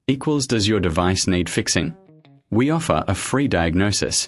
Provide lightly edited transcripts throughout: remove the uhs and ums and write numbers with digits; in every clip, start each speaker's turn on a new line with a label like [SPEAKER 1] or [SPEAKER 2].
[SPEAKER 1] equals does your device need fixing? We offer a free diagnosis.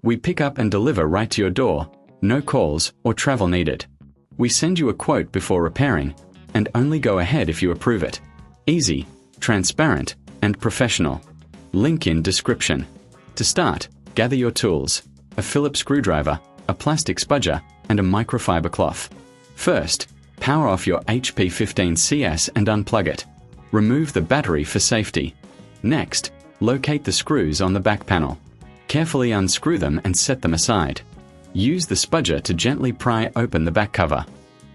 [SPEAKER 1] We pick up and deliver right to your door, no calls or travel needed. We send you a quote before repairing, and only go ahead if you approve it. Easy, transparent, and professional. Link in description. To start, gather your tools, a Phillips screwdriver, a plastic spudger, and a microfiber cloth. First, power off your HP15CS and unplug it. Remove the battery for safety. Next, locate the screws on the back panel. Carefully unscrew them and set them aside. Use the spudger to gently pry open the back cover.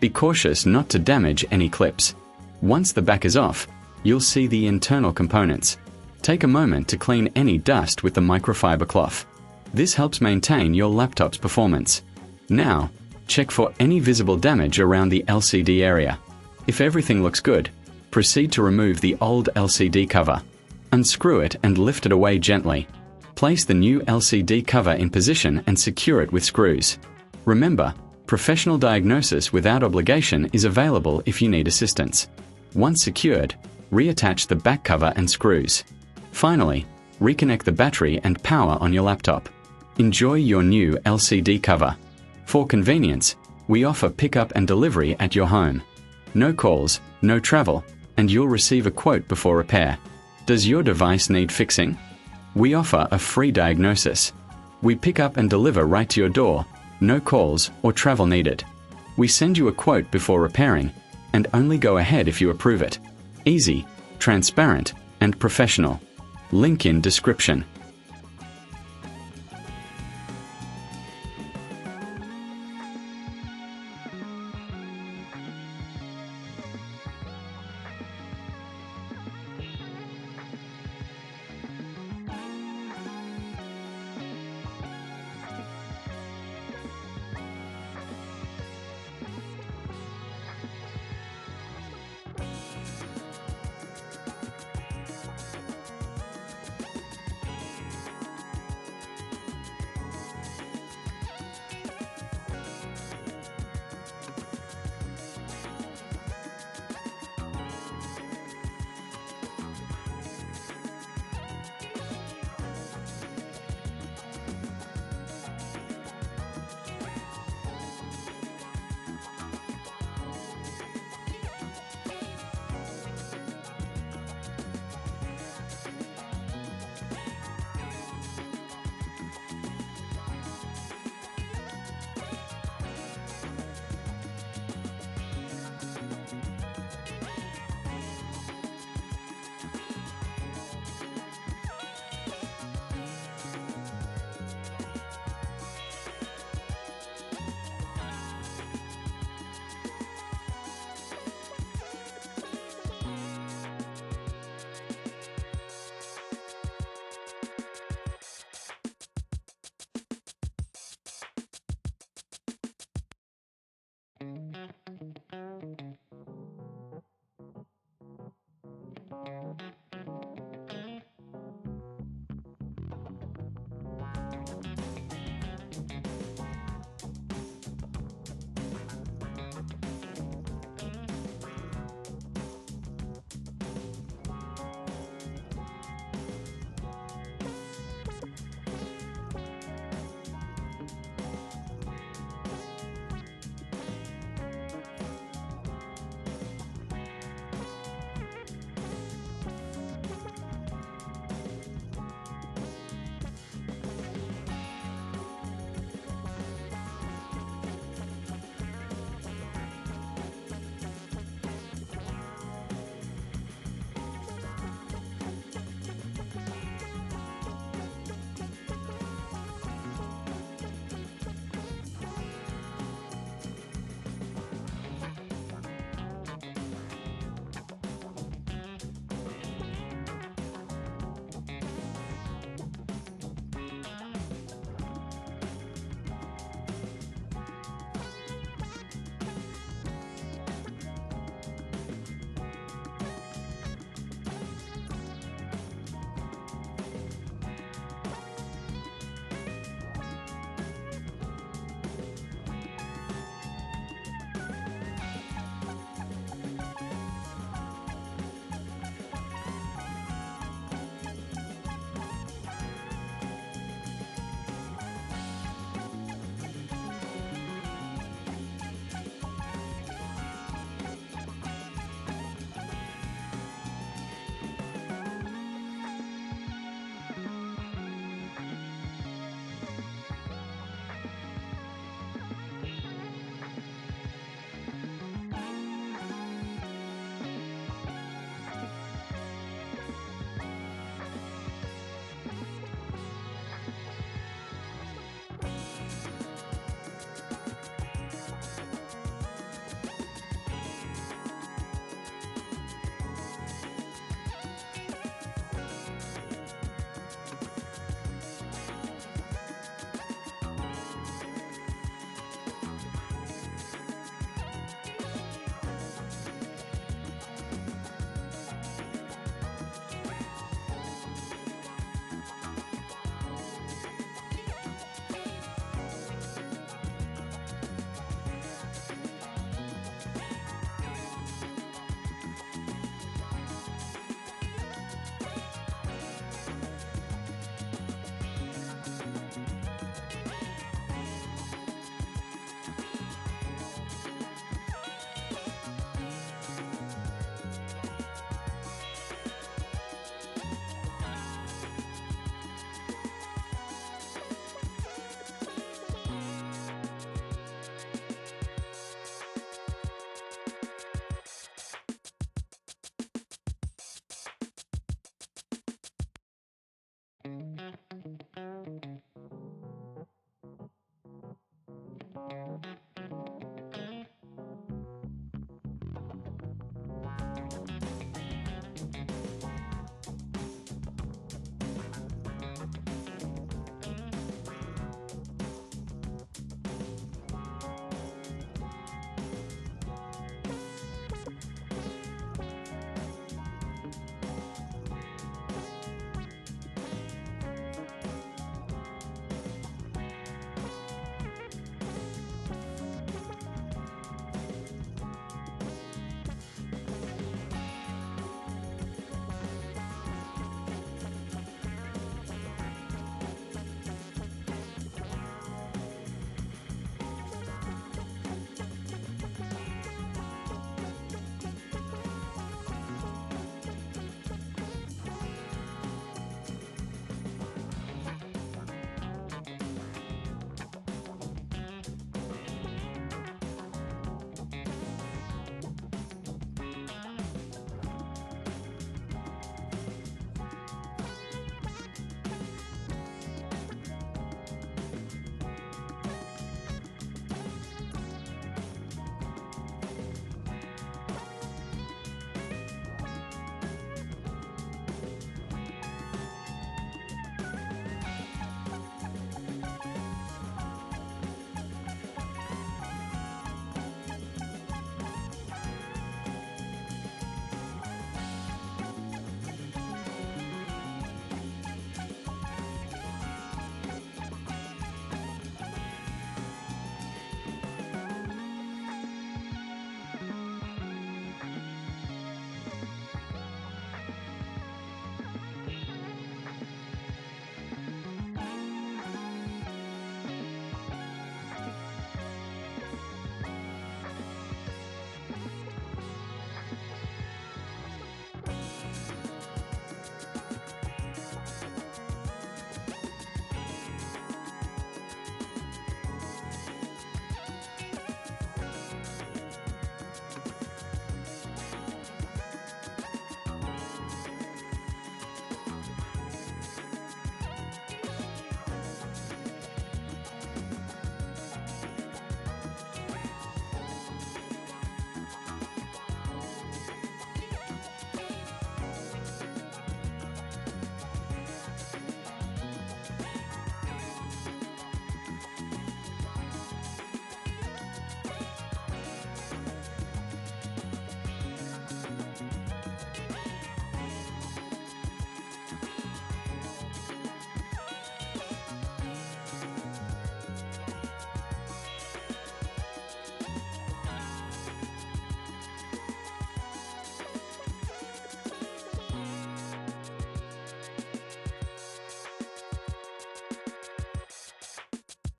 [SPEAKER 1] Be cautious not to damage any clips. Once the back is off, you'll see the internal components. Take a moment to clean any dust with the microfiber cloth. This helps maintain your laptop's performance. Now, check for any visible damage around the LCD area. If everything looks good, proceed to remove the old LCD cover. Unscrew it and lift it away gently. Place the new LCD cover in position and secure it with screws. Remember, professional diagnosis without obligation is available if you need assistance. Once secured, reattach the back cover and screws. Finally, reconnect the battery and power on your laptop. Enjoy your new LCD cover. For convenience, we offer pickup and delivery at your home. No calls, no travel, and you'll receive a quote before repair. Does your device need fixing? We offer a free diagnosis. We pick up and deliver right to your door, no calls or travel needed. We send you a quote before repairing, and only go ahead if you approve it. Easy, transparent, and professional. Link in description.